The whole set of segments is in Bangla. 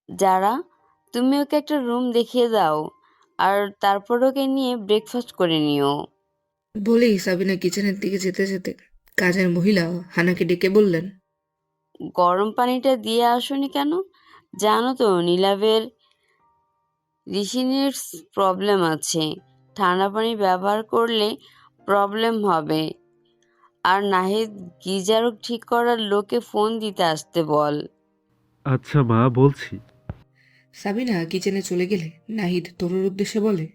যারা, তুমি ওকে একটা রুম দেখিয়ে দাও আর তারপর ওকে নিয়ে ব্রেকফাস্ট করে নিও। বলেই সাবিনা কিচেনের দিকে যেতে যেতে কাজের মহিলা হানাকে ডেকে বললেন, গরম পানিটা দিয়ে আসোনি কেন? জানো তো নীলাভের রিসিনিয়াস প্রবলেম আছে, ঠান্ডা পানি ব্যবহার করলে প্রবলেম হবে। আর নাহিদ গিজার ঠিক করার লোকে ফোন দিতে আসতে বল। আচ্ছা মা, বলছি। সাবিনা কিচেনে চলে গেলে নাহিদ তরুর উদ্দেশ্যে বলে,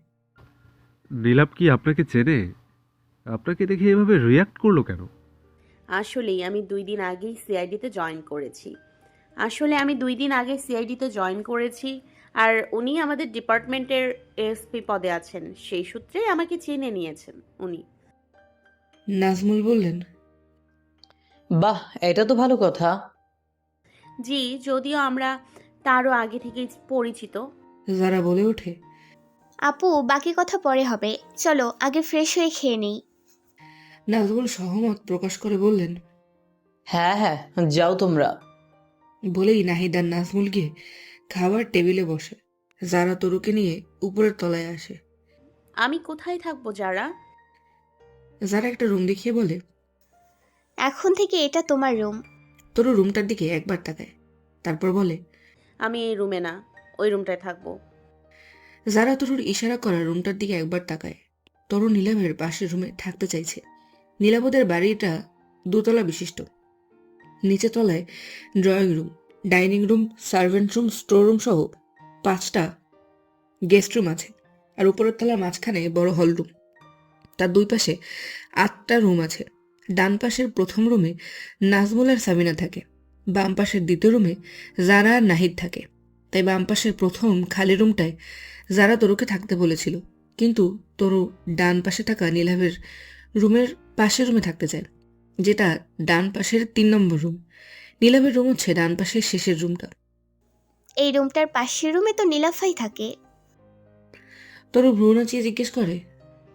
নীলাভ কি আপনাকে চেনে? আপনাকে দেখে এভাবে রিয়াক্ট করলো কেন? আসলেই আমি 2 দিন আগেই সিআইডিতে জয়েন করেছি। আর উনি আমাদের ডিপার্টমেন্টের এসপি পদে আছেন, সেই সূত্রে আমাকে চিনে নিয়েছেন উনি। নাজমুল বললেন, বাহ, এটা তো ভালো কথা। জি, যদিও আমরা তারও আগে থেকেই পরিচিত। যারা বলে ওঠে, আপু, বাকি কথা পরে হবে। চলো আগে ফ্রেশ হয়ে খেয়ে নেই। নাজমুল সহমত প্রকাশ করে বললেন। হ্যাঁ হ্যাঁ, যাও তোমরা। বলেই নাহিদ আর নাজমুল গিয়ে খাবার টেবিলে বসে। যারা তরুকে নিয়ে উপরের তলায় আসে। আমি কোথায় থাকবো যারা? যারা একটা রুম দেখিয়ে বলে, এখন থেকে এটা তোমার রুম। তরু রুমটার দিকে একবার তাকায়, তারপর বলে, আমি এই রুমে না, ওই রুমটায় থাকবো। যারা তরুর ইশারা করা রুমটার দিকে একবার তাকায়। তরু নীলাভের পাশের রুমে থাকতে চাইছে। নীলাভদের বাড়িটা দোতলা বিশিষ্ট। নিচে তলায় drawing room, dining room, servant room, store room সহ 5টা গেস্ট রুম আছে। আর উপরের তলার মাঝখানে বড় হল রুম। তার দুই পাশে 8টা রুম আছে। ডান পাশের প্রথম রুমে নাজমুল আর সাবিনা থাকে। বাম পাশের দ্বিতীয় রুমে জারা আর নাহিদ থাকে। তাই বাম পাশের প্রথম খালি রুমটায় যারা তরুকে থাকতে বলেছিল, কিন্তু তরু ডান পাশে থাকা নীলাভের রুমের পাশের রুমে থাকতে চায়, যেটা ডান পাশের 3 নম্বর রুম। নীলাভের রুম হচ্ছে ডান পাশের শেষের রুমটা। এই রুমটার পাশের রুমে তো নীলাফাই থাকে। তরু ভ্রু নাচিয়ে জিজ্ঞেস করে,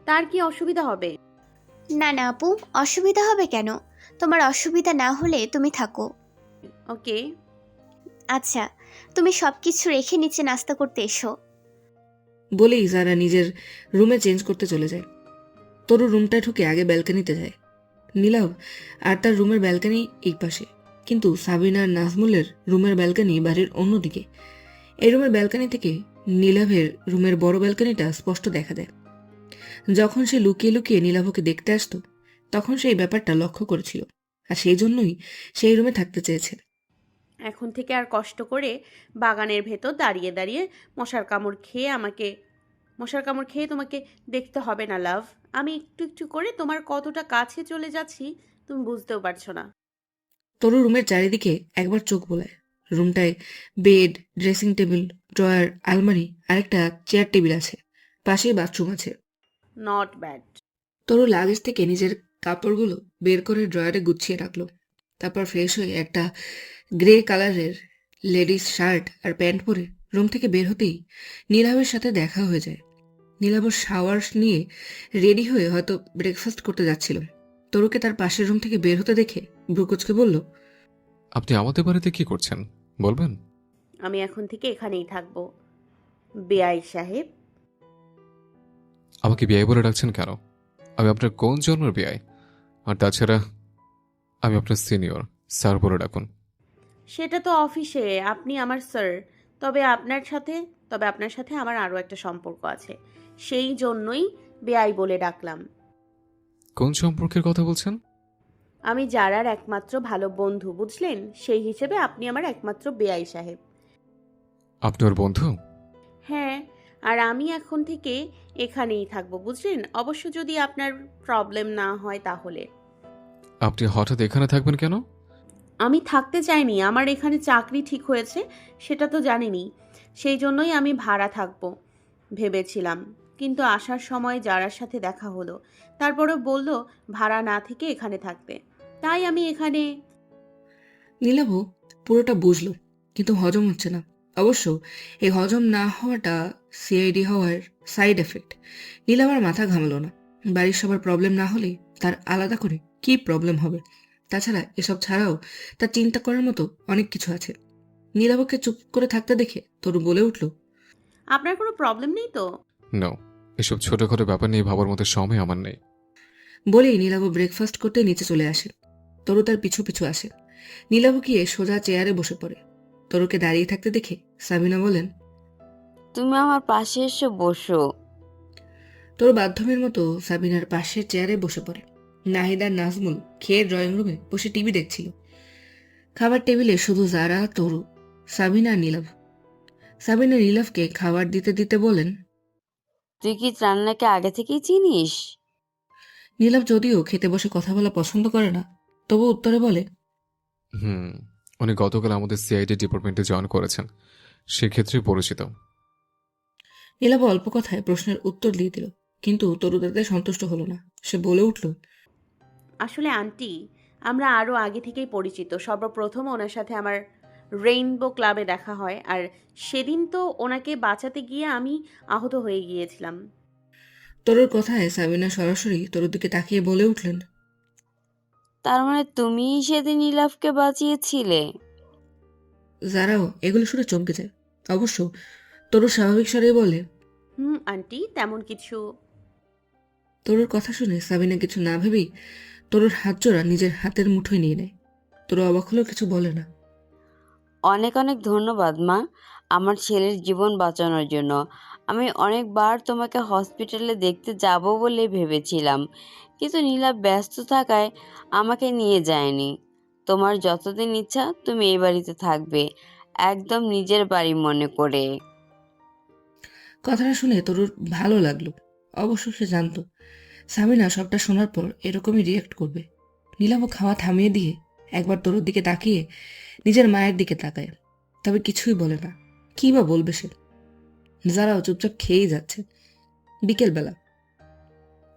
তার কি অসুবিধা হবে? না না আপু, অসুবিধা হবে কেন? তোমার অসুবিধা না হলে তুমি থাকো। ওকে। আচ্ছা, তুমি সবকিছু রেখে নিচে নাস্তা করতে এসো। বলেই যারা নিজের রুমে চেঞ্জ করতে চলে যায়। তরু রুমটায় ঢুকে আগে ব্যালকনিতে যায়। নীলাভ আর তার রুমের ব্যালকনি এই পাশে, কিন্তু সাবিনা আর নাজমুলের রুমের ব্যালকনি বাড়ির অন্যদিকে। এই রুমের ব্যালকনি থেকে নীলাভের রুমের বড় ব্যালকনিটা স্পষ্ট দেখা দেয়। যখন সে লুকিয়ে লুকিয়ে নীলাভকে দেখতে আসতো, তখন সেই ব্যাপারটা লক্ষ্য করেছিল, আর সেই জন্যই সেই রুমে থাকতে চেয়েছে। এখন থেকে আর কষ্ট করে বাগানের ভেতর দাঁড়িয়ে দাঁড়িয়ে মশার কামড় খেয়ে তোমাকে দেখতে হবে না লাভ। আমি একটু একটু করে তোমার কতটা কাছে চলে যাচ্ছি তুমি বুঝতেও পারছো না। তরু রুমের চারিদিকে একবার চোখ বোলায়। রুমটায় বেড, ড্রেসিং টেবিল, ড্রয়ার, আলমারি আর একটা চেয়ার টেবিল আছে। পাশেই বাথরুম আছে। Not bad. তরু লাগেজ থেকে নিজের কাপড়গুলো বের করে ড্রয়ারে গুছিয়ে রাখলো। তারপর ফ্রেশ হয়ে একটা গ্রে কালারের লেডিস শার্ট আর প্যান্ট পরে রুম থেকে বের হতেই নীলাভের সাথে দেখা হয়ে যায়। নীলাভ শাওয়ার নিয়ে রেডি হয়ে হয়তো ব্রেকফাস্ট করতে যাচ্ছিল। তরুকে তার পাশের রুম থেকে বের হতে দেখে ব্রুকুচকে বলল, আপনি আমাদের বাড়িতে কি করছেন বলবেন? আমি এখন থেকে এখানেই থাকবো বেআই সাহেব। আমাকে বিআই বলে ডাকছেন কেন? আমি আপনার কোন জন্মের বিআই? আর তাছাড়া আমি আপনার সিনিয়র, স্যার বলে ডাকুন। সেটা তো অফিসে আপনি আমার স্যার। তবে আপনার সাথে আমার আরও একটা সম্পর্ক আছে, সেই জন্যই বেআই বলে ডাকলাম। কোন সম্পর্কের কথা বলছেন? আমি যারার একমাত্র ভালো বন্ধু, বুঝলেন? সেই হিসেবে আপনি আমার একমাত্র বেআই সাহেব। আপনি ওর বন্ধু? হ্যাঁ, আর আমি এখন থেকে এখানেই থাকবো, বুঝলেন? অবশ্য যদি আপনার প্রবলেম না হয় তাহলে। আপনি হঠাৎ এখানে থাকবেন কেন? আমি থাকতে চাইনি, আমার এখানে চাকরি ঠিক হয়েছে, সেটা তো জানেনই। সেই জন্যই আমি ভাড়া থাকবো ভেবেছিলাম, কিন্তু আসার সময় যারার সাথে দেখা হলো, তারপরে বলল ভাড়া না থেকে এখানে থাকতে, তাই আমি এখানে। নীলাভ পুরোটা বুঝলো, কিন্তু হজম হচ্ছে না। অবশ্য এই হজম না হওয়াটা সিআইডি হওয়ার সাইড এফেক্ট। নীলাভ আর মাথা ঘামালো না। বাড়ির সবার প্রবলেম না হলে তার আলাদা করে কি প্রবলেম হবে? তাছাড়া এসব ছাড়াও তার চিন্তা করার মতো অনেক কিছু আছে। নীলাবকে চুপ করে থাকতে দেখে তরু বলে উঠল, আপনার কোনো প্রবলেম নেই তো? নো, এসব ছোটখাটো ব্যাপার নিয়ে ভাবার মতো সময় আমার নেই। বলেই নীলাব ব্রেকফাস্ট করতে নিচে চলে আসে। তরু তার পিছু পিছু আসে। নীলাব গিয়ে সোজা চেয়ারে বসে পড়ে। তরুকে দাঁড়িয়ে থাকতে দেখে সাবিনা বলেন, তুমি আমার পাশে এসে বসো। তরু বাধ্যমের মতো সাবিনার পাশের চেয়ারে বসে পড়ে। নাহিদ আর নাজমুল খেয়ে ড্রয়িং রুমে বসে টিভি দেখছিল। খাবার টেবিলে শুধু জারা, তরু, সাবিনা আর নীলাভ। সাবিনা নীলাভকে খাবার দিতে দিতে বলেন, তুই কি রান্নাকে আগে থেকেই চিনিস? নীলাভ যদিও খেতে বসে কথা বলা পছন্দ করে না, তবু উত্তরে বলে, উনি গতকাল আমাদের সিআইডি ডিপার্টমেন্টে জয়েন করেছেন, সেক্ষেত্রে পরিচিত। নীলাভ অল্প কথায় প্রশ্নের উত্তর দিয়ে দিল, কিন্তু তরু তাতে সন্তুষ্ট হলো না। সে বলে উঠল, আসলে আন্টি, আমরা আরও আগে থেকেই পরিচিত। সর্বপ্রথম ওনার সাথে আমার রেইনবো ক্লাবে দেখা হয়, আর সেদিন তো ওনাকে বাঁচাতে গিয়ে আমি আহত হয়ে গিয়েছিলাম। তরুর কথায় সাবিনা সরাসরি তরুর দিকে তাকিয়ে বলে উঠলেন, তার মানে তুমিই সেদিন নীলাভকে বাঁচিয়েছিলে? যারাও এগুলো শুনে চমকে যায়। অবশ্য তরু স্বাভাবিক স্বরেই বলে, আন্টি, তেমন কিছু। তরুর কথা শুনে সাবিনা কিছু না ভেবেই তরুর হাত জোড়া নিজের হাতের মুঠোয় নিয়ে নেয়। তরু অবাক হলেও কিছু বলে না। অনেক অনেক ধন্যবাদ মা, আমার ছেলের জীবন বাঁচানোর জন্য। আমি অনেকবার তোমাকে হসপিটালে দেখতে যাব বলে ভেবেছিলাম, কিন্তু নীলাভ ব্যস্ত থাকায় আমাকে নিয়ে যায়নি। তোমার যতদিন ইচ্ছা তুমি এই বাড়িতে থাকবে, একদম নিজের বাড়ি মনে করে। কথাটা শুনে তরুর ভালো লাগলো। অবশ্য সে জানতো সাবিনা সবটা শোনার পর এরকমই রিয়াক্ট করবে। নীলাভ খাওয়া থামিয়ে দিয়ে একবার তরুর দিকে তাকিয়ে নিজের মায়ের দিকে তাকায়, তবে কিছুই বলে না। কি বা বলবে সে? যারাও চুপচাপ খেয়েই যাচ্ছে। বিকেলবেলা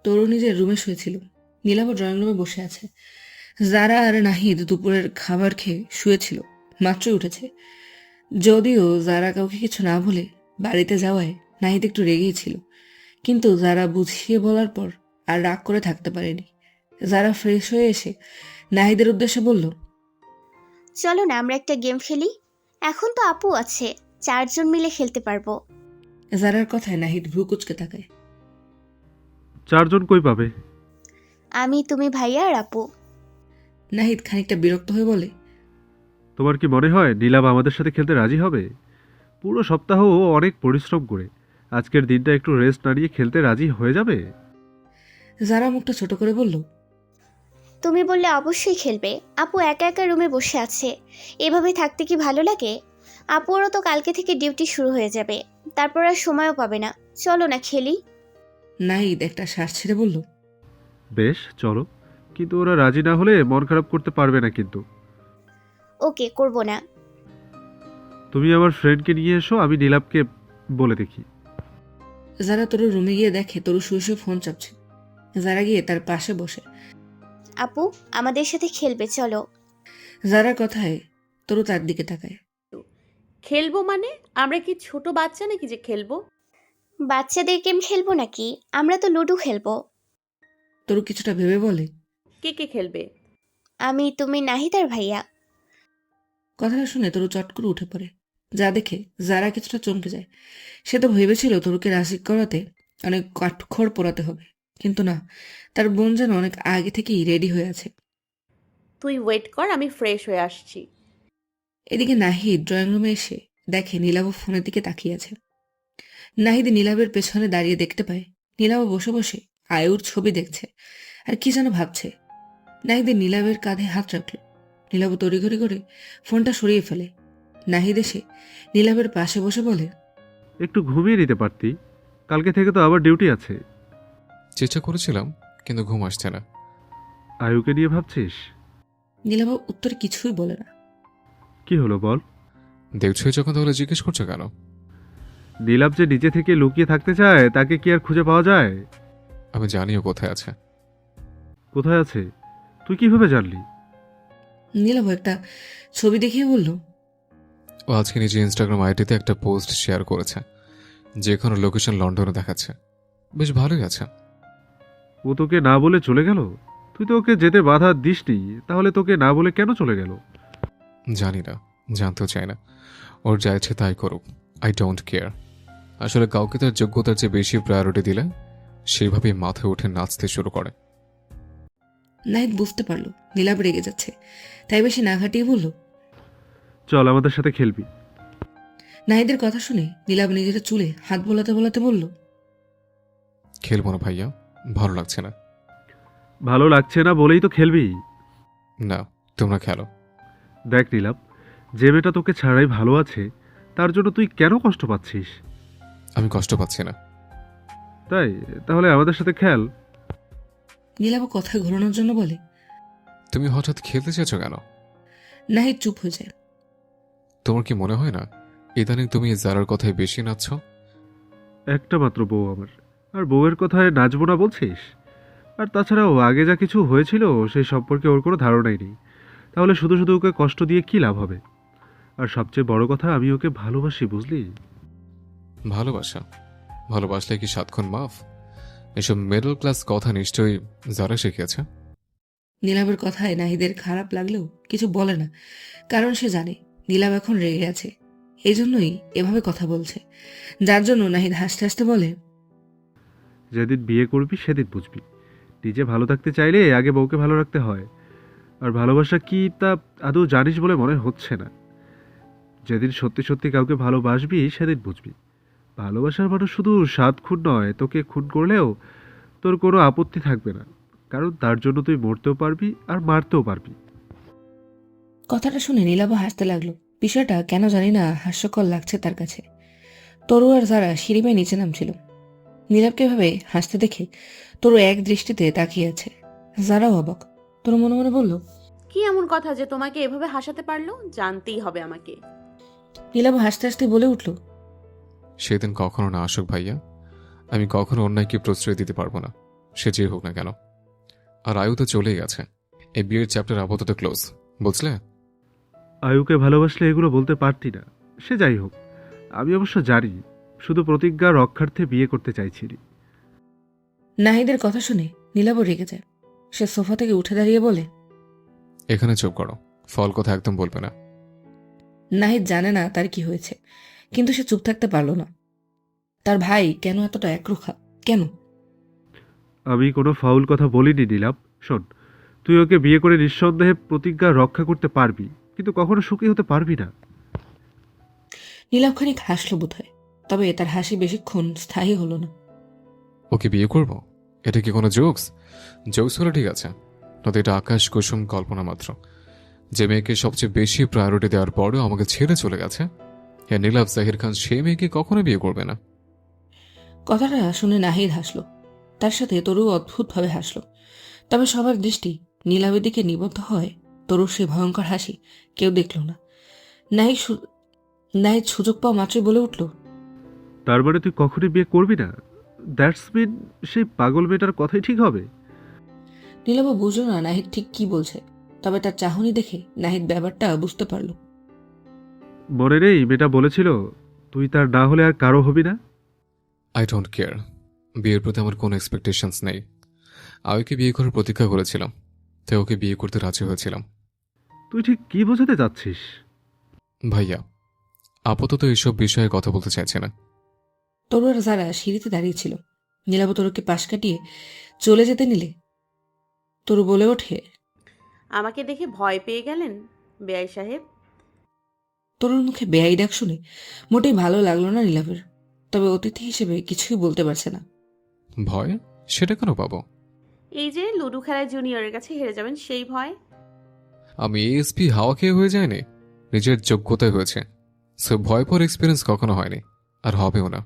তরু নিজের রুমে শুয়েছিল। নীলাভ ড্রয়িং রুমে বসে আছে। যারা আর নাহিদ দুপুরের খাবার খেয়ে শুয়েছিল, মাত্রই উঠেছে। যদিও যারা কাউকে কিছু না বলে বাড়িতে যাওয়ায় নাহিদ একটু রেগেই ছিল, কিন্তু যারা বুঝিয়ে বলার পর আর রাগ করে থাকতে পারেনি। যারা ফ্রেশ হয়ে এসে নাহিদের উদ্দেশ্যে বলল, চলো না আমরা একটা গেম খেলি। এখন তো আপু আছে, 4 জন মিলে খেলতে পারবো। যারার কথায় নাহিদ ভ্রু কুচকে তাকায়। 4 জন কই পাবে? আমি, তুমি, ভাইয়া আর আপু। নাহিদ খানিকটা বিরক্ত হয়ে বলে, তোমার কি মনে হয় নীলাভ আমাদের সাথে খেলতে রাজি হবে? পুরো সপ্তাহ ও অনেক পরিশ্রম করে আজকের দিনটা একটু রেস্ট না নিয়ে খেলতে রাজি হয়ে যাবে? যারা মুখটা ছোট করে বলল, তুমি বললে অবশ্যই খেলবে। আপু একা একা রুমে বসে আছে, এভাবে থাকতে কি ভালো লাগে? আপুরও তো কালকে থেকে ডিউটি শুরু হয়ে যাবে, তারপর আর সময়ও পাবে না। চলো না খেলি। নাহিদ একটা শ্বাস ছেড়ে বলল, বেশ, চলো, কিন্তু ওরা রাজি না হলে মন খারাপ করতে পারবে না কিন্তু। ওকে, করব না। তুমি আমার ফ্রেন্ডকে নিয়ে এসো, আমি নীলাভকে বলে দেখি। যারা তরুর রুমে গিয়ে দেখে তরু শুয়ে শুয়ে ফোন চাপছে। যারা গিয়ে তার পাশে বসে। আপু আমাদের সাথে খেলবে, চলো। যারার কথায় তরু তার দিকে তাকায়। খেলবো মানে? আমরা কি ছোট বাচ্চা নাকি যে খেলবো? বাচ্চাদের গেম খেলবো নাকি? আমরা তো লুডো খেলবো। তরু কিছুটা ভেবে বলে, কে কে খেলবে? আমি, তুমি, নাহিদ আর ভাইয়া। কথাটা শুনে তরু চট করে উঠে পড়ে। যা দেখে যারা কিছুটা চমকে যায়। সে তো ভেবেছিল তরুকে রাজি করাতে অনেক কাঠখড় পোড়াতে হবে, কিন্তু না, তার বোন যেন অনেক আগে থেকেই রেডি হয়ে আছে। তুই ওয়েট কর, আমি ফ্রেশ হয়ে আসছি। এদিকে নাহিদ ড্রয়িং রুমে এসে দেখে নীলাভ ফোনের দিকে তাকিয়ে আছে। নাহিদ নীলাভের পেছনে দাঁড়িয়ে দেখতে পায় নীলাভ বসে বসে আয়ুর ছবি দেখছে আর কি যেন ভাবছে। নাহিদ নীলাভের কাঁধে হাত রাখল। নীলাভ তড়িঘড়ি করে ফোনটা সরিয়ে ফেলে। নাহিদ এসে নীলাভের পাশে বসে বলে, একটু ঘুমিয়ে নিতে পারতি, কালকে থেকে তো আবার ডিউটি আছে। চেষ্টা করেছিলাম, কিন্তু ঘুম আসছে না। আয়ুকে নিয়ে ভাবছিস? নীলাভ উত্তরে কিছুই বলে না। কি হলো বল? দেখছোই যখন, তাহলে জিজ্ঞেস করছো কেন? নীলাভ যে নিজে থেকে লুকিয়ে থাকতে চায়, তাকে কি আর খুঁজে পাওয়া যায়? আমি জানিও কোথায় আছে। কোথায় আছে? তুই কিভাবে জানলি? নীলাভ একটা ছবি দেখিয়ে বলল, ও আজকে নিজে ইনস্টাগ্রাম আইডিতে একটা পোস্ট শেয়ার করেছে, যেখানে লোকেশন লন্ডনে দেখাচ্ছে। বেশ ভালোই আছে। ও তোকে না বলে চলে গেল? তুই তো ওকে যেতে বাধা দিসনি, তাহলে তোকে না বলে কেন চলে গেল? জানি না, জানতেও চাই না। ওর যা ইচ্ছে তাই করুক, আই ডোন্ট কেয়ার। আসলে কাউকে তার যোগ্যতার চেয়ে বেশি প্রায়োরিটি দিলে সেইভাবেই মাথায় উঠে নাচতে শুরু করে। নাহিদ বুঝতে পারল নীলাভ রেগে যাচ্ছে, তাই বেশি না ঘাটিয়ে বলল। চল আমাদের সাথে খেলবি। নাহিদের কথা শুনে নীলাভ নিজের চুলে হাত বোলাতে বোলাতে বলল। খেলবো না ভাইয়া, ভালো লাগছে না। ভালো লাগছে না বলেই তো খেলবি। না, তোমরা খেলো। দেখ নীলাভ, যে মেয়েটা তোকে ছাড়াই ভালো আছে তার জন্য তুই কেন কষ্ট পাচ্ছিস? আমি কষ্ট পাচ্ছি না। তাই তাহলে আমাদের সাথে খেল। নীলাভ কথা ঘোরানোর জন্য বলে। তুমি হঠাৎ খেলতে চেয়েছো কেন? নাহিদ চুপ হয়ে যায়। তোমার কি মনে হয় না ইদানিং তুমি জারার কথায় বেশি নাচছ? একটা মাত্র বউ আমার, আর বউয়ের কথায় নাচবো না বলছিস? আর তাছাড়াও আগে যা কিছু হয়েছিল সেই সম্পর্কে ওর কোনো ধারণাই নেই। তাহলে শুধু শুধু ওকে কষ্ট দিয়ে কী লাভ হবে? আর সবচেয়ে বড় কথা, আমি ওকে ভালোবাসি, বুঝলি? ভালোবাসা? ভালোবাসলে কি সাতক্ষণ মাফ? এসব মিডল ক্লাস কথা নিশ্চয়ই যারা শিখিয়েছে। নীলাভের কথায় নাহিদের খারাপ লাগলেও কিছু বলে না, কারণ সে জানে নীলাভ এখন রেগে আছে, এই জন্যই এভাবে কথা বলছে। যার জন্য নাহিদ হাসতে হাসতে বলে। যেদিন বিয়ে করবি সেদিন বুঝবি, নিজে ভালো থাকতে চাইলে আগে বউকে ভালো রাখতে হয়। আর ভালোবাসা কি তা আদৌ জানিস বলে মনে হচ্ছে না। যেদিন সত্যি সত্যি কাউকে ভালোবাসবি সেদিন বুঝবি, ভালোবাসার মানুষ শুধু স্বাদ খুন নয়, তোকে খুন করলেও তোর কোনো আপত্তি থাকবে না, কারণ তার জন্য তুই মরতেও পারবি আর মারতেও পারবি। কথাটা শুনে নীলাভ হাসতে লাগলো। বিষয়টা কেন জানি না হাস্যকর লাগছে তার কাছে। তরু আর যারা সিঁড়ি বেয়ে নিচে নামছিল, নীলাভকে এভাবে হাসতে দেখে তরু এক দৃষ্টিতে তাকিয়ে আছে। যারাও অবাক। তরু মনে মনে বলল। কি এমন কথা যে তোমাকে এভাবে হাসাতে পারলো? জানতেই হবে আমাকে। নীলাভ হাসতে হাসতে বলে উঠল। সেদিন কখনো না আসুক ভাইয়া, আমি কখনো অন্যায়কে প্রশ্রয় দিতে পারবো না, সে যে হোক না কেন। আর আয়ু তো চলেই গেছে, এই বিয়ের চ্যাপ্টার আপাতত ক্লোজ, বুঝলে? আয়ুকে ভালোবাসলে এগুলো বলতে পারতি না। সে যাই হোক, আমি অবশ্য জানি শুধু প্রতিজ্ঞা রক্ষার্থে বিয়ে করতে চাইছিলি। নাহিদের কথা শুনে নীলাভ রেগে যায়। সে সোফা থেকে উঠে দাঁড়িয়ে বলে। এখানে চুপ করো, ফল কথা একদম বলবে না। নাহিদ জানে না তার কি হয়েছে, কিন্তু সে চুপ থাকতে পারল না। তার ভাই কেন এতটা একরোখা? কেন? আমি কোনো ফাউল কথা বলিনি নীলাভ। শোন, তুই ওকে বিয়ে করে নিঃসন্দেহে প্রতিজ্ঞা রক্ষা করতে পারবি, কিন্তু কখনো সুখী হতে পারবি না। নীলাভ খানিক হাসল বোধ হয়, তবে তার হাসি বেশিক্ষণ স্থায়ী হলো না। ওকে বিয়ে করব? এটা কি কোনো জোকস? জোকস হলে ঠিক আছে, নয়তো এটা আকাশ কুসুম কল্পনা মাত্র। যে মেয়েকে সবচেয়ে বেশি প্রায়োরিটি দেওয়ার পরেও আমাকে ছেড়ে চলে গেছে, হ্যাঁ নীলাভ জাহির খান সেই মেয়েকে কখনো বিয়ে করবে না। কথাটা শুনে নাহিদ হাসলো। তার সাথে তরু অদ্ভুতভাবে হাসলো। তবে সবার দৃষ্টি নীলাভের দিকে নিবদ্ধ হয় তরুর সে ভয়ঙ্কর হাসি কেউ দেখল না। নাহিদ সুযোগ পাওয়া মাত্রই বলে উঠল। তার মানে তুই কখনই বিয়ে করবি না? দ্যাটস মিন সেই পাগল মেয়েটার কথাই ঠিক হবে? নীলাভ বুঝল না নাহিদ ঠিক কি বলছে, তবে তার চাহনি দেখে নাহিদ ব্যাপারটা বুঝতে পারল। মনে নেই মেয়েটা বলেছিল তুই তার না হলে আর কারো হবি না? আই ডোন্ট কেয়ার, বিয়ের প্রতি আমার কোনো এক্সপেকটেশনস নেই। আয়ুকে বিয়ে করার প্রতীক্ষা করেছিলাম, তাই ওকে বিয়ে করতে রাজি হয়েছিলাম। তুই ঠিক কি বোঝাতে চাচ্ছিস? ভাইয়া, আপাতত এইসব বিষয়ে কথা বলতে চাইছে না। তরু আর যারা সিঁড়িতে দাঁড়িয়েছিল, নীলাভ তরুকে পাশ কাটিয়ে চলে যেতে নিলে তরু বলে ওঠে। আমাকে দেখে ভয় পেয়ে গেলেন বেয়াই সাহেব? তরুর মুখে বেয়াই ডাক শুনে মোটেই ভালো লাগলো না নীলাভের, তবে অতিথি হিসেবে কিছুই বলতে পারছে না। ভয়? সেটা কেন পাবো? এই যে লুডো খেলায় জুনিয়রের কাছে হেরে যাবেন সেই ভয়। আমি এএসপি হাওয়া খেয়ে হয়ে যায়নি, নিজের যোগ্যতায় হয়েছে। সো ভয় পর এক্সপিরিয়েন্স কখনো হয়নি, আর হবেও না।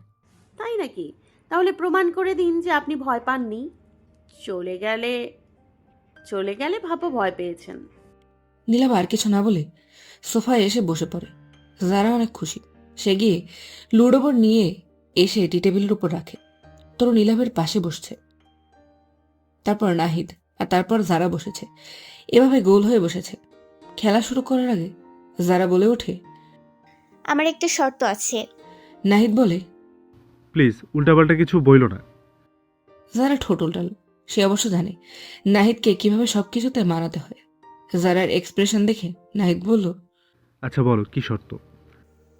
তাই নাকি? তাহলে প্রমাণ করে দিন যে আপনি ভয় পাননি। চলে গেলে ভাবো ভয় পেয়েছেন। নীলাভ আর কিছু না বলে সোফায় এসে বসে পড়ে। যারা অনেক খুশি। সে গিয়ে লুডো বোর্ড নিয়ে এসে টি টেবিলের উপর রাখে। তরু নীলাভের পাশে বসছে, তারপর নাহিদ, আর তারপর যারা বসেছে। এভাবে গোল হয়ে বসেছে। খেলা শুরু করার আগে যারা বলে ওঠে। আমার একটা শর্ত আছে। নাহিদ বলে। প্লিজ উল্টাপাল্টা কিছু বইল না। যারা ঠোঁট উল্টাল। সে অবশ্য জানে নাহিদকে কিভাবে সবকিছুতে মানাতে হয়। যারার এক্সপ্রেশন দেখে নাহিদ বলল। আচ্ছা বলো, কি শর্ত?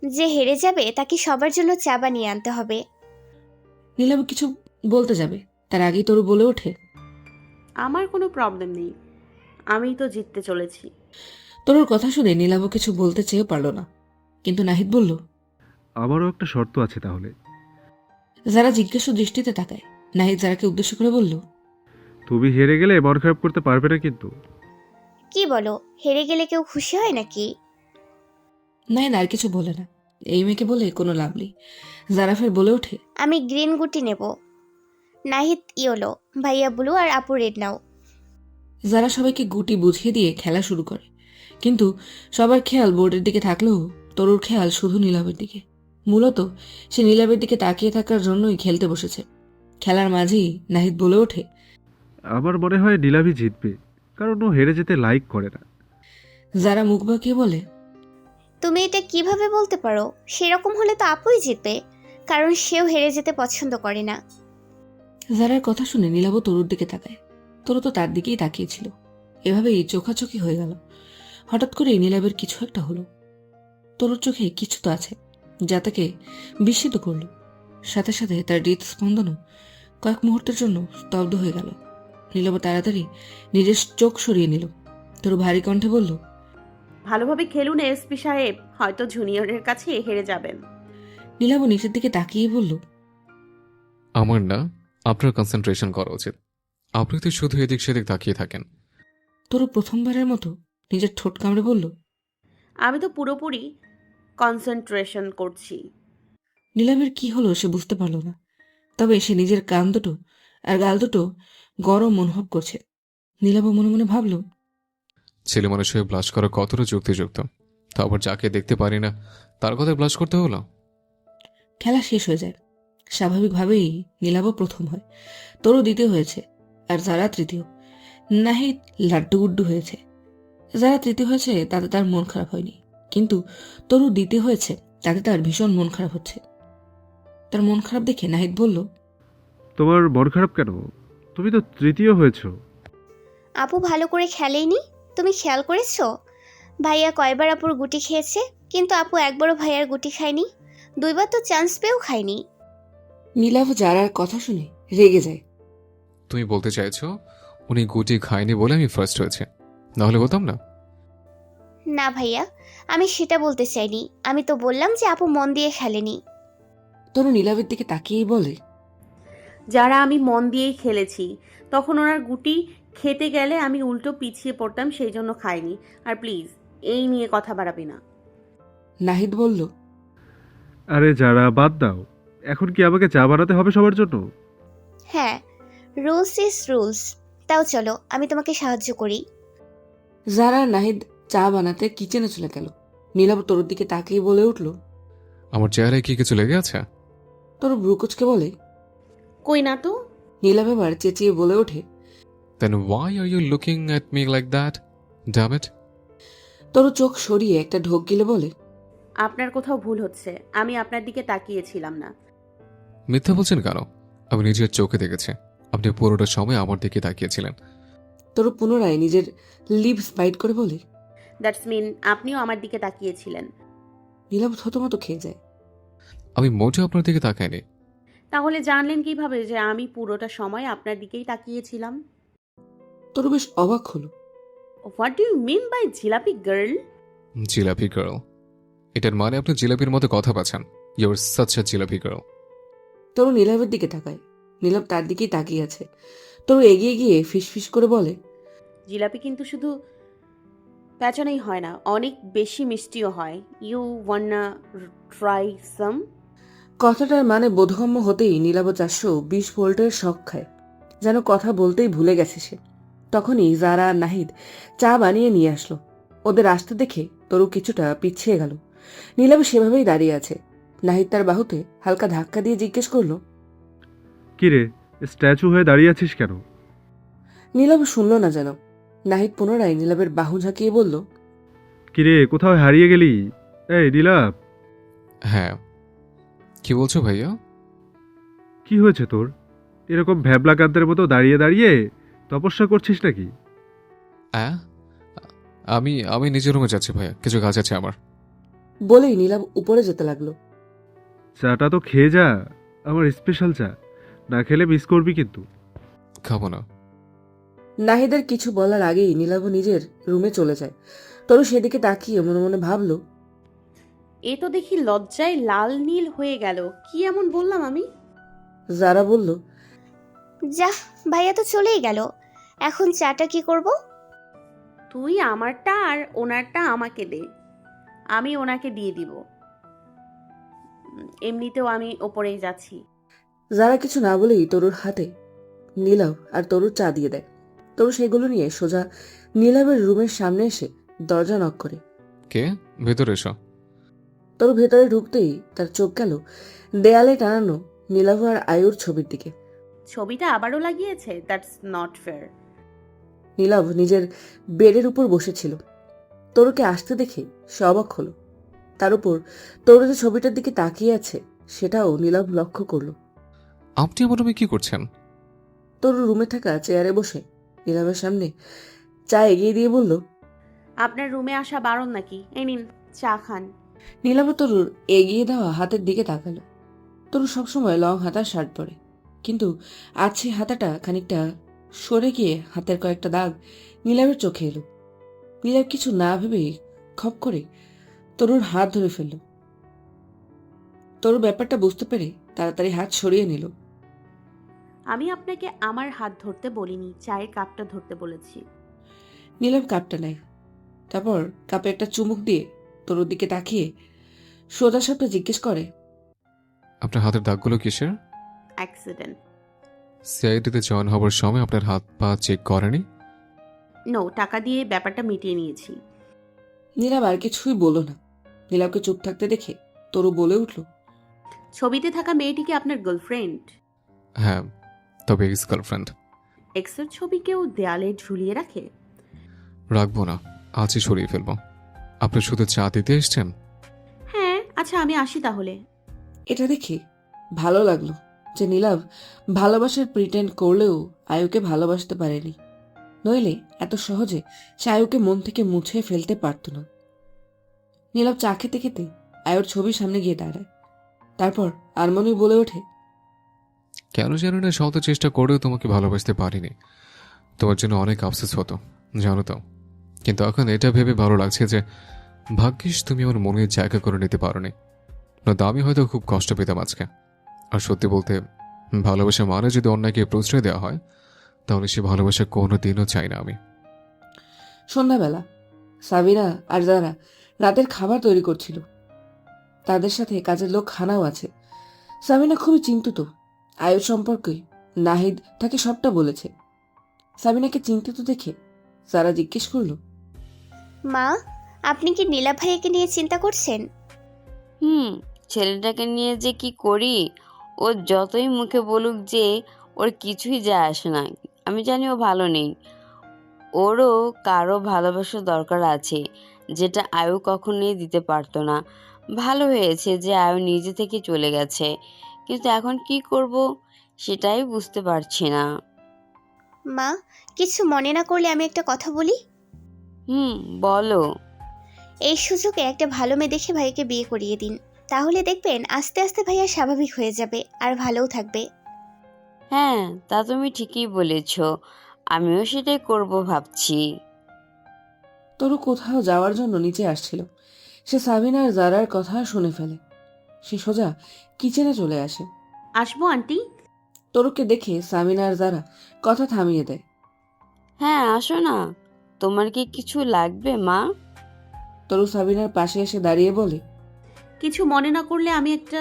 যে হেরে যাবে তাকে সবার জন্য চা বানিয়ে আনতে হবে। নীলাভ কিছু বলতে যাবে, তার আগেই তরু বলে ওঠে। আমার কোনো প্রবলেম নেই, আমি তো জিততে চলেছি। তরুর কথা শুনে নীলাভ কিছু বলতে চেয়েও পারল না, কিন্তু নাহিদ বলল। আমারও একটা শর্ত আছে তাহলে। যারা জিজ্ঞাসা দৃষ্টিতে তাকায়। নাহিদ যারাকে উদ্দেশ্য করে বলল। তুমি হেরে গেলে মন খারাপ করতে পারবে না কিন্তু। কি বলো, হেরে গেলে কেউ খুশি হয় নাকি? নাহিদ আর কিছু বলে না। এই মেয়েকে বলে কোনো লাভ নেই। যারা ফের বলে ওঠে। আমি গ্রিন গুটি নেব। নাহিদ ইয়েলো, ভাইয়া ব্লু আর আপু রেড নাও। যারা সবাইকে গুটি বুঝিয়ে দিয়ে খেলা শুরু করে, কিন্তু সবার খেয়াল বোর্ডের দিকে থাকলেও তরুর খেয়াল শুধু নীলাভের দিকে। মূলত সে নীলাভের দিকে তাকিয়ে থাকার জন্যই খেলতে বসেছে। খেলার মাঝেই নাহিদ বলে ওঠে। আমার মনে হয় নীলাভি জিতবে, কারণ ও হেরে যেতে লাইক করে না। যারা মুখ বাঁকিয়ে বলে। তুমি এটা কিভাবে বলতে পারো? সেরকম হলে তো আপুই জিতবে, কারণ সেও হেরে যেতে পছন্দ করে না। যারার কথা শুনে নীলাভ তরুর দিকে তাকায়। তরু তো তার দিকেই তাকিয়েছিল। এভাবেই চোখাচোখি হয়ে গেল। হঠাৎ করেই নীলাভের কিছু একটা হলো। তরুর চোখে কিছু তো আছে যা তাকে বিস্মিত করল। সাথে সাথে তার হৃদস্পন্দনও কয়েক মুহূর্তের জন্য স্তব্ধ হয়ে গেল। নীলাভ তাড়াতাড়ি নিজের চোখ সরিয়ে নিল। তরু ভারী কণ্ঠে বলল। ভালোভাবে খেলুন এসপি সাহেব, হয়তো জুনিয়রের কাছে হেরে যাবেন। নীলাভ নিচের দিকে তাকিয়ে বলল। আমার না, আপনার কনসেন্ট্রেশন করা উচিত। আপনি তো শুধু এদিক সেদিক তাকিয়ে থাকেন। তরু প্রথমবারের মতো নিজের ঠোঁট কামড়ে বলল। আমি তো পুরোপুরি কনসেন্ট্রেশন করছি। নীলাভের কি হলো সে বুঝতে পারল না। তবে সে নিজের কান দুটো আর গাল দুটো গরম অনুভব করছে। নীলাভ মনে মনে ভাবল। ছেলে মানুষ হয়ে ব্লাশ করা কতটা যুক্তিযুক্ত। তারপর যাকে দেখতে পারি না তার কথায় ব্লাশ করতে হলো। খেলা শেষ হয়ে যায়। স্বাভাবিকভাবেই নীলাভ প্রথম হয়, তরু দ্বিতীয় হয়েছে, আর যারা তৃতীয়। নাহিদ লাড্ডু গুড্ডু হয়েছে। যারা তৃতীয় হয়েছে তাতে তার মন খারাপ হয়নি, কিন্তু তরু দ্বিতীয় হয়েছে তাতে তার ভীষণ মন খারাপ হচ্ছে। তার মন খারাপ দেখে নাহিদ বলল। তোমার মন খারাপ কেন? তুমি তো তৃতীয় হয়েছো। আপু ভালো করে খেলেইনি, তুমি খেয়াল করেছো? ভাইয়া কয়বার আপুর গুটি খেয়েছে, কিন্তু আপু একবারও ভাইয়ার গুটি খায়নি। দুইবার তো চান্স পেয়েও খায়নি। নীলাভ যারার কথা শুনে রেগে যায়। তুমি বলতে চাইছো উনি গুটি খায়নি বলে আমি ফার্স্ট হয়েছে, নাহলে হতাম না? না ভাইয়া, আমি সেটা বলতে চাইনি। আমি তো বললাম যে আপু মন দিয়ে খেলেনি। তরু নীলাভের দিকে তাকিয়েই বলে। যারা আমি মন দিয়েই খেলেছি, তখন ওনার গুটি খেতে গেলে আমি উল্টো পিছিয়ে পড়তাম, সেই জন্য খাইনি। আর প্লিজ এই নিয়ে কথা বাড়াবি না। নাহিদ বলল। আরে যারা, বাদ দাও। এখন কি আমাকে চা বানাতে হবে সবার জন্য? হ্যাঁ, রুলস ইজ রুলস। তাও চলো আমি তোমাকে সাহায্য করি। যারা নাহিদ চা বানাতে কিচেনে চলে গেল। নীলাভ তরুর দিকে তাকিয়ে বলে উঠল। আমার চেহারায় কি কিছু লেগে আছে? তরু ব্রুকুচকে বলে। কই না তো। নীলাভ এবার চেঁচিয়ে বলে ওঠে। Then why are you looking at me like that? Damn it! তরু চোখ সরিয়ে একটা ঢোক গিলে বলে। আপনার কোথাও ভুল হচ্ছে, আমি আপনার দিকে তাকিয়েছিলাম না। মিথ্যা বলছেন কেন? আমি নিজের চোখে দেখেছি আপনি পুরোটা সময় আমার দিকে তাকিয়েছিলেন। তরু পুনরায় নিজের লিপস বাইট করে বলে। দ্যাটস মিন আপনিও আমার দিকে তাকিয়েছিলেন। নীলাভ থতমত খেয়ে যায়। আমি মোটেও আপনার দিকে তাকাইনি। তাহলে জানলেন কিভাবে যে আমি পুরোটা সময় আপনার দিকেই তাকিয়েছিলাম? তরু বেশ অবাক হলো। What do you mean by jilapi girl? Jilapi girl? এটার মানে আপনি জিলাপির মতো কথা পাচ্ছেন। You're such a jilapi girl. Taru নীলাভের দিকে তাকায়। নীলাভ তার দিকেই তাকিয়ে আছে। তরু এগিয়ে গিয়ে ফিসফিস করে বলে। জিলাপি কিন্তু শুধু প্যাঁচানোই হয় না, অনেক বেশি মিষ্টিও হয়। You ওয়ান্না try some? কথাটার মানে বোধগম্য হতেই নীলাভ 420 ভোল্টের শক খায়, যেন কথা বলতেই ভুলে গেছে সে। তখনই যারা আর নাহিদ চা বানিয়ে নিয়ে আসলো। ওদের আসতে দেখে তরু কিছুটা পিছিয়ে গেল। নীলাভ সেভাবেই দাঁড়িয়ে আছে। নাহিদ তার বাহুতে হালকা ধাক্কা দিয়ে জিজ্ঞেস করলো। কিরে, স্ট্যাচু হয়ে দাঁড়িয়ে আছিস কেন? নীলাভ শুনল না যেন। নাহিদ পুনরায় নীলাভের বাহু ঝাঁকিয়ে বলল। কিরে, কোথাও হারিয়ে গেলি? এই নীলাভ। হ্যাঁ, কি বলছো ভাইয়া? কি হয়েছে তোর? এরকম ভ্যাবলা কান্তের মতো দাঁড়িয়ে দাঁড়িয়ে তপস্যা করছিস নাকি? আমি নিজের রুমে যাচ্ছি ভাইয়া, কিছু কাজ আছে আমার। বলেই নীলাভ উপরে যেতে লাগলো। চাটা তো খেয়ে যা, আমার স্পেশাল চা। না খেলে মিস করবি কিন্তু। খাবো না। নাহিদের কিছু বলার আগেই নীলাভ নিজের রুমে চলে যায়। তরু সেদিকে তাকিয়ে মনে মনে ভাবলো, এ তো দেখি লজ্জায় লাল নীল হয়ে গেল। কি এমন বললাম আমি? যারা বলল, যাহ, ভাইয়া তো চলেই গেল, এখন চাটা কি করব? তুই আমারটা আর ওনারটা আমাকে দে, আমি ওনাকে দিয়ে দিব। এমনিতেও আমি ওপরেই যাচ্ছি। যারা কিছু না বলেই তরুর হাতে নীলাভ আর তরুর চা দিয়ে দেয়। তরু সেগুলো নিয়ে সোজা নীলাভের রুমের সামনে এসে দরজা নক করে। কে? ভেতরে এসো। তরু ভেতরে ঢুকতেই তার চোখ গেল দেয়ালে টানানো নীলাভ আর আয়ুর ছবির দিকে। ছবিটা আবারও লাগিয়েছে, দ্যাটস নট ফেয়ার। নীলাভ নিজের বেডের উপর বসেছিল। তরুকে আসতে দেখে সে অবাক হলো। তার উপর তরু যে ছবিটার দিকে তাকিয়ে আছে সেটাও নীলাভ লক্ষ্য করলো। আপনি আমার রুমে কি করছেন? তরু রুমে থাকা চেয়ারে বসে নীলাভের সামনে চা এগিয়ে দিয়ে বলল, আপনার রুমে আসা বারণ নাকি? এই নিন, চা খান। নীলাভ তরুর এগিয়ে দেওয়া হাতের দিকে তাকালো। তরু সবসময় লং হাতার শার্ট পরে, কিন্তু আজ সে হাতাটা খানিকটা সরে গিয়ে হাতের কয়েকটা দাগ নীলাভের চোখে এলো। নীলাভ কিছু না ভেবেই খপ করে তরুর হাত ধরে ফেলল। তরু ব্যাপারটা বুঝতে পেরে তাড়াতাড়ি হাত সরিয়ে নিল। আমি আপনাকে আমার হাত ধরতে বলিনি, চায়ের কাপটা ধরতে বলেছি। নীলাভ কাপটা নেয়, তারপর কাপে একটা চুমুক দিয়ে তরুর দিকে তাকিয়ে সোজা সাপটা জিজ্ঞেস করে, আপনার হাতের দাগগুলো কিসের? অ্যাক্সিডেন্ট। সিআইডিতে জয়েন হবার সময় আপনার হাত পা চেক করেনি? নো, টাকা দিয়ে ব্যাপারটা মিটিয়ে নিয়েছি। নীলাভ আর কিছুই বলল না। নীলাভকে চুপ থাকতে দেখে তরু বলে উঠল, ছবিতে থাকা মেয়েটি কি আপনার গার্লফ্রেন্ড? হ্যাঁ, তবে এক্স গার্লফ্রেন্ড। এক্সের ছবি কেউ দেয়ালে ঝুলিয়ে রাখে? রাখবো না, আজই সরিয়ে ফেলবো। আপনি শুধু চা দিতে এসছেন? হ্যাঁ, আচ্ছা আমি আসি তাহলে। এটা দেখে ভালো লাগলো যে নীলাভ ভালোবাসার প্রিটেন্ড করলেও আয়ুকে ভালোবাসতে পারেনি, নইলে এত সহজে সে আয়ুকে মন থেকে মুছে ফেলতে পারত না। নীলাভ চা খেতে খেতে আয়ুর ছবির সামনে গিয়ে দাঁড়ায়। তারপর আরমানি বলে ওঠে, কেন জানি না, শত চেষ্টা করেও তোমাকে ভালোবাসতে পারিনি। তোমার জন্য অনেক আফসোস হতো, জানো তো। কিন্তু এখন এটা ভেবে ভালো লাগছে যে ভাগ্যিস তুমি আমার মনের জায়গা করে নিতে পারোনি, নয়তো আমি হয়তো খুব কষ্ট পেতাম আজকে। আর সত্যি বলতে, ভালোবাসা মানে যদি অন্যকে প্রশ্রয় দেওয়া হয়, তাহলে সে ভালোবাসা কোনো দিনও চাই না আমি। সন্ধ্যাবেলা সাবিনা আর যারা রাতের খাবার তৈরি করছিল। তাদের সাথে কাজের লোক খানাও আছে। সাবিনা খুবই চিন্তিত আয়ুর সম্পর্কে। নাহিদ তাকে সবটা বলেছে। সাবিনাকে চিন্তিত দেখে সারা জিজ্ঞেস করলো, মা, আপনি কি নীলা ভাইয়াকে নিয়ে চিন্তা করছেন? ছেলেটাকে নিয়ে যে কি করি, ও যতই মুখে বলুক যে ওর কিছুই যায় আসে না। আমি জানি ও ভালো নেই, ওরও কারো ভালোবাসার দরকার আছে, যেটা আয়ু কখনোই দিতে পারতো না। ভালো হয়েছে যে আয়ু নিজে থেকে চলে গেছে, কিন্তু এখন কি করব সেটাই বুঝতে পারছি না। মা, কিছু মনে না করলে আমি একটা কথা বলি? বলো। এই সুযোগে একটা ভালো মেয়ে দেখে ভাইয়াকে বিয়ে করিয়ে দিন, তাহলে দেখবেন আস্তে আস্তে ভাইয়া স্বাভাবিক হয়ে যাবে আর ভালোও থাকবে। হ্যাঁ, তা তুমি ঠিকই বলেছ, আমিও সেটাই করব ভাবছি। তরু কোথাও যাওয়ার জন্য নিচে আসছিল। সে সাবিনা আর জারার কথা শুনে ফেলে। সে সোজা কিচেনে চলে আসে। আসবো আন্টি? তরুকে দেখে সাবিনা আর জারা কথা থামিয়ে দেয়। হ্যাঁ, আসো না। তোমার কি কিছু লাগবে মা? তরু সাবিনার পাশে এসে দাঁড়িয়ে বলে, কিছু মনে না করলে আমি একটা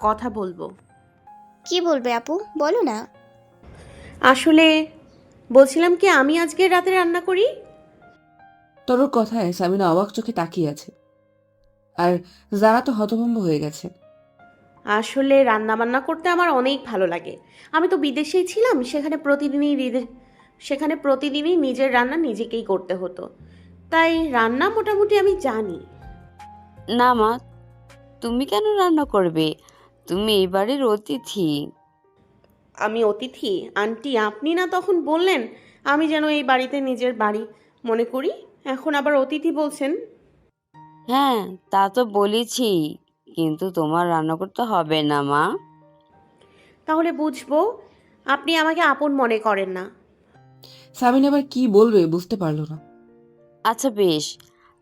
কথা বলবো। কি বলবে আপু, বলো না। আসলে বলছিলাম কি, আমি আজকে রাতে রান্না করি। তরুর কথায় সাবিনা অবাক চোখে তাকিয়ে আছে, আর জারা তো হতভম্ব হয়ে গেছে। আসলে রান্না বান্না করতে আমার অনেক ভালো লাগে। আমি তো বিদেশেই ছিলাম, সেখানে প্রতিদিনই নিজের রান্না নিজেকেই করতে হতো, তাই রান্না মোটামুটি আমি জানি। না মা, তুমি কেন রান্না করবে? তুমি এই বাড়ির অতিথি। আমি অতিথি? আন্টি, আপনি না তখন বললেন আমি যেন এই বাড়িতে নিজের বাড়ি মনে করি, এখন আবার অতিথি বলছেন? হ্যাঁ, তা তো বলেছি, কিন্তু তোমার রান্না করতে হবে না মা। তাহলে বুঝবো আপনি আমাকে আপন মনে করেন না। সাবিনা আবার কি বলবে বুঝতে পারল না। আচ্ছা বেশ,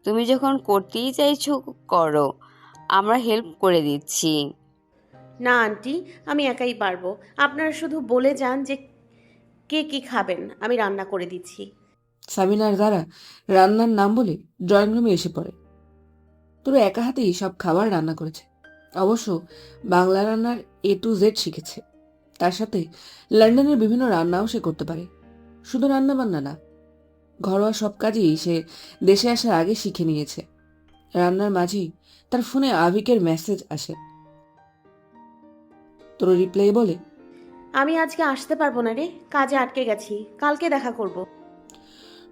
তুমি যখন করতেই চাইছো করো, আমরা হেল্প করে দিচ্ছি। না আন্টি, আমি একাই পারবো। আপনারা শুধু বলে যান যে কে কি খাবেন, আমি রান্না করে দিচ্ছি। সাবিনা আর যারা রান্নার নাম বলে ড্রয়িং রুমে এসে পড়ে। তোর একা হাতেই সব খাবার রান্না করেছে। অবশ্য বাংলা রান্নার A to Z শিখেছে। তার সাথে লন্ডনের বিভিন্ন রান্নাও সে করতে পারে। শুধু রান্না বান্না না, ঘরোয়া সব কাজই সে দেশে আসার আগে শিখে নিয়েছে। রান্নার মাঝেই তার ফোনে আবিকের মেসেজ আসে। তোর রিপ্লাই বলে, আমি আজকে আসতে পারবো না রে, কাজে আটকে গেছি, কালকে দেখা করব।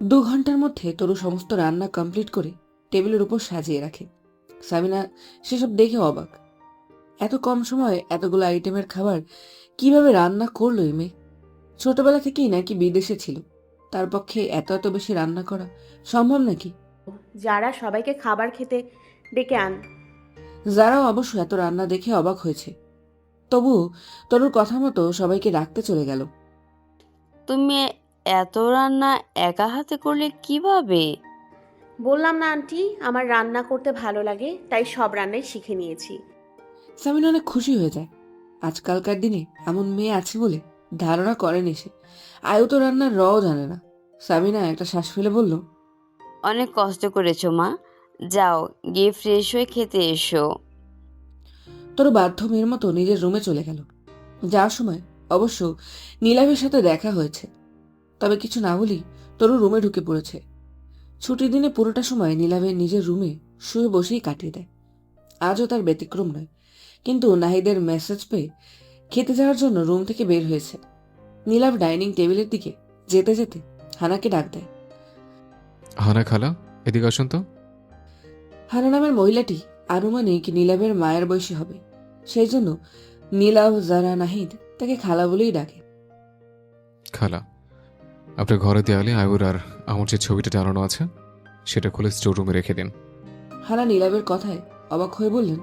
2 ঘন্টার মধ্যে তরু সমস্ত রান্না কমপ্লিট করে টেবিলের উপর সাজিয়ে রাখে। সাবিনা সেসব দেখে অবাক। এত কম সময়ে এতগুলো আইটেমের খাবার কিভাবে রান্না করলো এই মেয়ে? ছোটবেলা থেকেই নাকি বিদেশে ছিল, তার পক্ষে এত এত বেশি রান্না করা সম্ভব নাকি? যারা সবাইকে খাবার খেতে ডেকে আন। যারাও অবশ্য এত রান্না দেখে অবাক হয়েছে। তবু তরুর কথা মতো সবাইকে রাখতে চলে গেল। তুমি এত রান্না একা হাতে করলে কিভাবে? বললাম না আন্টি, আমার রান্না করতে ভালো লাগে, তাই সব রান্নাই শিখে নিয়েছি। সামিনা অনেক খুশি হয়ে যায়। আজকালকার দিনে এমন মেয়ে আছে বলে ধারণা করেনি সে। আয়ু তো রান্নার রও জানে না। সামিনা একটা শ্বাস ফেলে বলল, অনেক কষ্ট করেছো মা, যাও গিয়ে ফ্রেশ হয়ে খেতে এসো। তরু বাধ্য মেয়ের মতো নিজের রুমে চলে গেল। যাওয়ার সময় অবশ্য নীলাভের সাথে দেখা হয়েছে, তবে কিছু না বলেই তরু রুমে ঢুকে পড়েছে। ছুটির দিনে পুরোটা সময় নীলাভের নিজের রুমে শুয়ে বসেই কাটিয়ে দেয়। আজও তার ব্যতিক্রম নয়, কিন্তু নাহিদের মেসেজ পেয়ে খেতে যাওয়ার জন্য রুম থেকে বের হয়েছে। নীলাভ ডাইনিং টেবিলের দিকে যেতে যেতে হানাকে ডাক দেয়। হানা খালা, এদিকে আসুন তো। হানা নামের মহিলাটি আনুমানিক নীলাভের মায়ের বয়সী হবে, সেই জন্য নীলাভ, যারা, নাহিদ তাকে খালা বলেই ডাকে। খালা, আপনার ঘরে দেয়ালে আয়ুর আর আমার যে ছবিটা টানানো আছে সেটা খুলে স্টোর রুমে রেখে দিন। হানা নীলাভের কথায় অবাক হয়ে বললেন,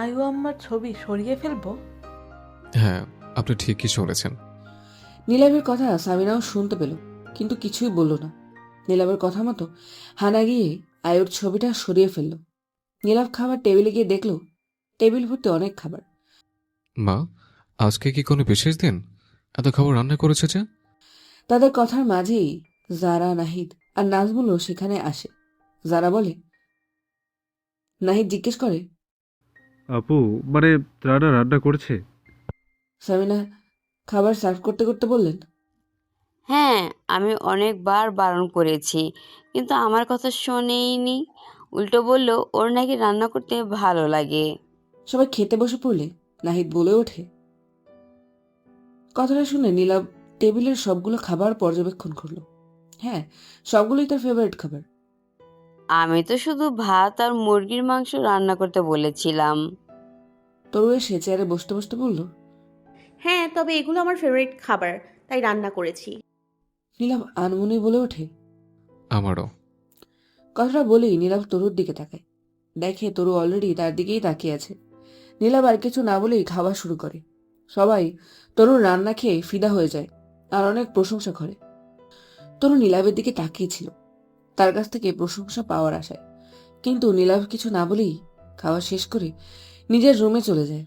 আয়ু আম্মার ছবি সরিয়ে ফেলবো? হ্যাঁ, আপনি ঠিকই শুনেছেন। নীলাভের কথা সামিনাও শুনতে পেল, কিন্তু কিছুই বলল না। নীলাভের কথা মতো হানা গিয়ে আয়ুর ছবিটা সরিয়ে ফেলল। নীলাভ খাবার টেবিলে গিয়ে দেখল টেবিল ভর্তি অনেক খাবার। মা, আজকে কি কোনো বিশেষ দিন? এত খাবার রান্না করেছে যে? তাদের কথার মাঝেই যারা, নাহিদ আর নাজমুলও সেখানে আসে। যারা বলে, নাহিদ জিজ্ঞেস করে, আপু, মানে রান্না রান্না করছে? সামিনা খাবার সার্ভ করতে করতে বললেন, হ্যাঁ, আমি অনেকবার বারণ করেছি, কিন্তু আমার কথা শোনেইনি। উল্টো বলল ওর নাকি রান্না করতে ভালো লাগে। সবাই খেতে বসে পড়লে নাহিদ বলে ওঠে। কথাটা শুনে নীলাভ টেবিলের সবগুলো খাবার পর্যবেক্ষণ করলো। হ্যাঁ, সবগুলোই তার ফেভারিট খাবার। আমি তো শুধু ভাত আর মুরগির মাংস রান্না করতে বলেছিলাম। তরু এসে চেয়ারে বসতে বসতে বলল, হ্যাঁ, তবে এগুলো আমার ফেভারিট খাবার, তাই রান্না করেছি। নীলাভ আনমনেই বলে ওঠে। আমারও। কথাটা বলেই নীলাভ তরুর দিকে তাকায়। দেখে তরু অলরেডি তার দিকেই তাকিয়ে আছে। নীলাভ আর কিছু না বলেই খাওয়া শুরু করে। সবাই তরুর রান্না খেয়ে ফিদা হয়ে যায় আর অনেক প্রশংসা করে। তরু নীলাভের দিকে তাকিয়েছিল তার কাছ থেকে প্রশংসা পাওয়ার আশায়, কিন্তু নীলাভ কিছু না বলেই খাওয়া শেষ করে নিজের রুমে চলে যায়।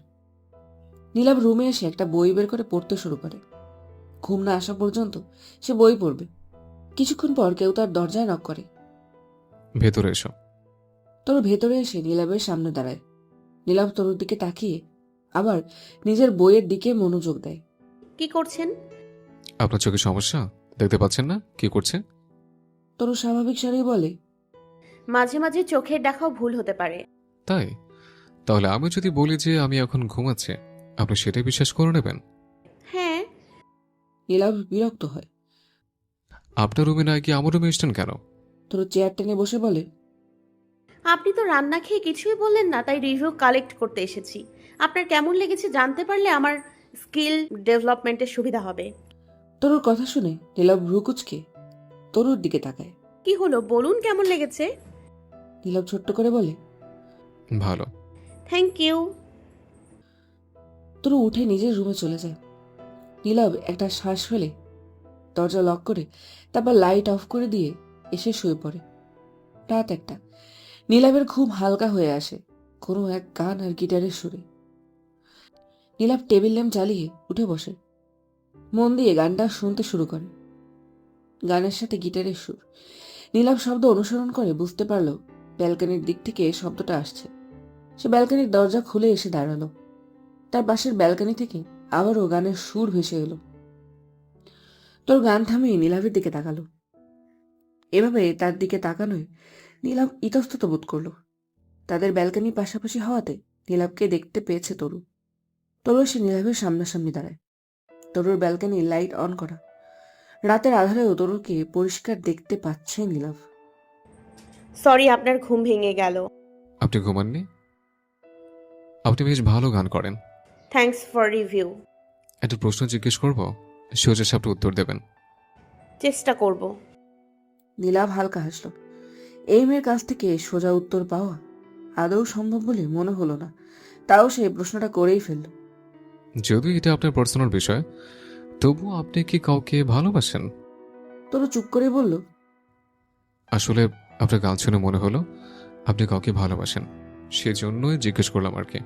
নীলাভ রুমে এসে একটা বই বের করে পড়তে শুরু করে। ঘুম না আসা পর্যন্ত সে বই পড়বে। কিছুক্ষণ পর কেউ তার দরজায় নক করে। ভেতরে এসো। তরু ভেতরে এসে নীলাভের সামনে দাঁড়ায়। নীলাভ তরুর দিকে তাকিয়ে আবার নিজের বইয়ের দিকে মনোযোগ দেয়। কি করছেন? আপনার চোখে সমস্যা? দেখতে পাচ্ছেন না কি করছে? তরু স্বাভাবিক স্বরেই বলে, মাঝে মাঝে চোখের দেখাও ভুল হতে পারে। তাই? তাহলে আমি যদি বলি যে আমি এখন ঘুমাচ্ছি, আপনি সেটাই বিশ্বাস করে নেবেন? হ্যাঁ। নীলাভ বিরক্ত হয়। আপনার রুমে না গিয়ে আমার রুমে এসছেন কেন? তরু চেয়ার টেনে বসে বলে, আপনি তো রান্না খেয়ে কিছুই বললেন না, তাই রিভিউ কালেক্ট করতে এসেছি। আপনার কেমন লেগেছে জানতে পারলে আমার স্কিল ডেভেলপমেন্টের সুবিধা হবে। তরুর কথা শুনে নীলাভ ভ্রু কুঁচকে তরুর দিকে তাকায়। কি হলো বলুন, কেমন লেগেছে? নীলাভ ছোট্ট করে বলে। ভালো। Thank you. তরু উঠে নিজের রুমে চলে যায়। নীলাভ একটা শ্বাস ফেলে দরজা লক করে তারপর লাইট অফ করে দিয়ে এসে শুয়ে পড়ে। রাত একটা। নীলাভের ঘুম হালকা হয়ে আসে কোনো এক গান আর গিটারের সুরে। নীলাভ টেবিল ল্যাম্প জ্বালিয়ে উঠে বসে, মন দিয়ে গানটা শুনতে শুরু করে। গানের সাথে গিটারের সুর। নীলাভ শব্দ অনুসরণ করে বুঝতে পারল ব্যালকনির দিক থেকে শব্দটা আসছে। সে ব্যালকনির দরজা খুলে এসে দাঁড়ালো। তার পাশের ব্যালকনি থেকে আবারও গানের সুর ভেসে এলো। তোর গান থামিয়ে নীলাভের দিকে তাকালো। এভাবে তার দিকে তাকানোয় নীলাভ ইতস্তত বোধ করলো। তাদের ব্যালকনি পাশাপাশি হওয়াতে নীলাভকে দেখতে পেয়েছে তরু। তরু এসে নীলাভের সামনাসামনি দাঁড়ায়। তরুর ব্যালকনি লাইট অন করা। রাতের আধারেও তরুকে পরিষ্কার দেখতে পাচ্ছে নীলাভ। সরি আপনার ঘুম ভেঙে গেল। আপনি ঘুমাননি? আপনি বেশ ভালো গান করেন। Thanks for review. একটা প্রশ্ন জিজ্ঞেস করব, সোজা সাপটা উত্তর দেবেন। চেষ্টা করব। নীলাভ হালকা হাসল। এই মেয়ের কাছ থেকে সোজা উত্তর পাওয়া আদৌ সম্ভব বলে মনে হলো না। তাও সে প্রশ্নটা করেই ফেলল। যদিও এটা আপনার পার্সোনাল বিষয়, তবুও আপনি কি কাউকে ভালোবাসেন? তরু চুপ করে বলল, আসলে আপনার গান শুনে মনে হলো আপনি কাউকে ভালোবাসেন, সেজন্যই জিজ্ঞেস করলাম আর কি।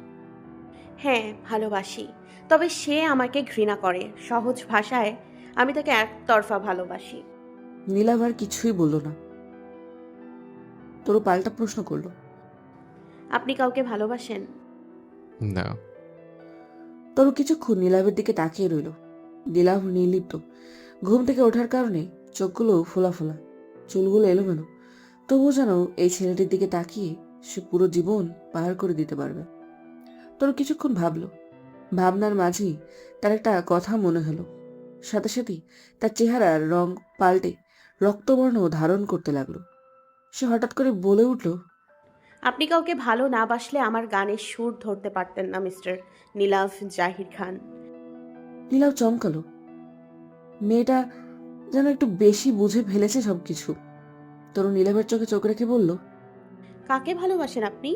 হ্যাঁ ভালোবাসি, তবে সে আমাকে ঘৃণা করে। সহজ ভাষায় আমি তাকে একতরফা ভালোবাসি। নীলাভ আর কিছুই বলল না। তরু পাল্টা প্রশ্ন করল, আপনি কাউকে ভালোবাসেন? না। তরু কিছুক্ষণ নীলাভের দিকে তাকিয়ে রইল। নীলাভ নির্লিপ্ত। ঘুম থেকে ওঠার কারণে চোখগুলো ফোলা ফোলা, চুলগুলো এলোমেলো। তবুও যেন এই ছেলেটির দিকে তাকিয়ে সে পুরো জীবন পার করে দিতে পারবে। তরু কিছুক্ষণ ভাবল। ভাবনার মাঝেই তার একটা কথা মনে হলো। সাথে সাথেই তার চেহারার রং পাল্টে রক্তবর্ণ ধারণ করতে লাগলো। সে হঠাৎ করে বলে উঠল, আপনি কাউকে ভালো না বাসলে আমার গানের সুর ধরতে পারতেন না মিস্টার নীলাভ জাহির খান। নীলাভ চমকালো। মেয়েটা যেন একটু বেশি বুঝে ফেলেছে সবকিছু। তরু নীলাভের চোখে চোখ রেখে বলল, কাকে ভালোবাসেন আপনি?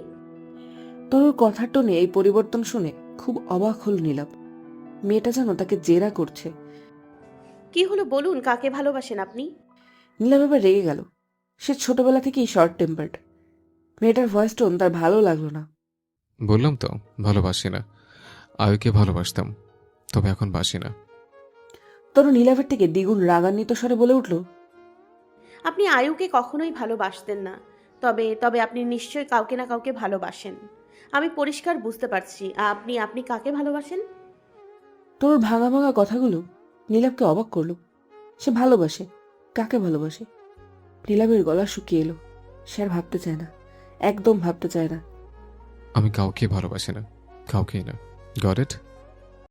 তরুর কথার টোনে এই পরিবর্তন শুনে খুব অবাক হল নীলাভ। মেয়েটা যেন তাকে জেরা করছে। কি হলো বলুন, কাকে ভালোবাসেন আপনি? নীলাভ এবার রেগে গেল। সে ছোটবেলা থেকেই শর্ট টেম্পার্ড। মেয়েটার ভয়েস টোন তার ভালো লাগলো না। বললাম তো ভালোবাসি না। আয়ুকে ভালোবাসতাম, তবে এখন বাসি না। তরু নীলাভের থেকে দ্বিগুণ রাগান্বিত স্বরে বলে উঠল, আপনি আয়ুকে কখনোই ভালোবাসতেন না। তবে তবে আপনি নিশ্চয়ই কাউকে না কাউকে ভালোবাসেন। আমি পরিষ্কার বুঝতে পারছি আপনি আপনি কাকে ভালোবাসেন। তরুর ভাঙা ভাঙা কথাগুলো নীলাভকে অবাক করলো। সে ভালোবাসে, কাকে ভালোবাসে? নীলাভের গলা শুকিয়ে এলো। সে আর ভাবতে চায় না, একদম ভাবতে চায় না। আমি কাউকে ভালোবাসি না, কাউকেই না। Got it?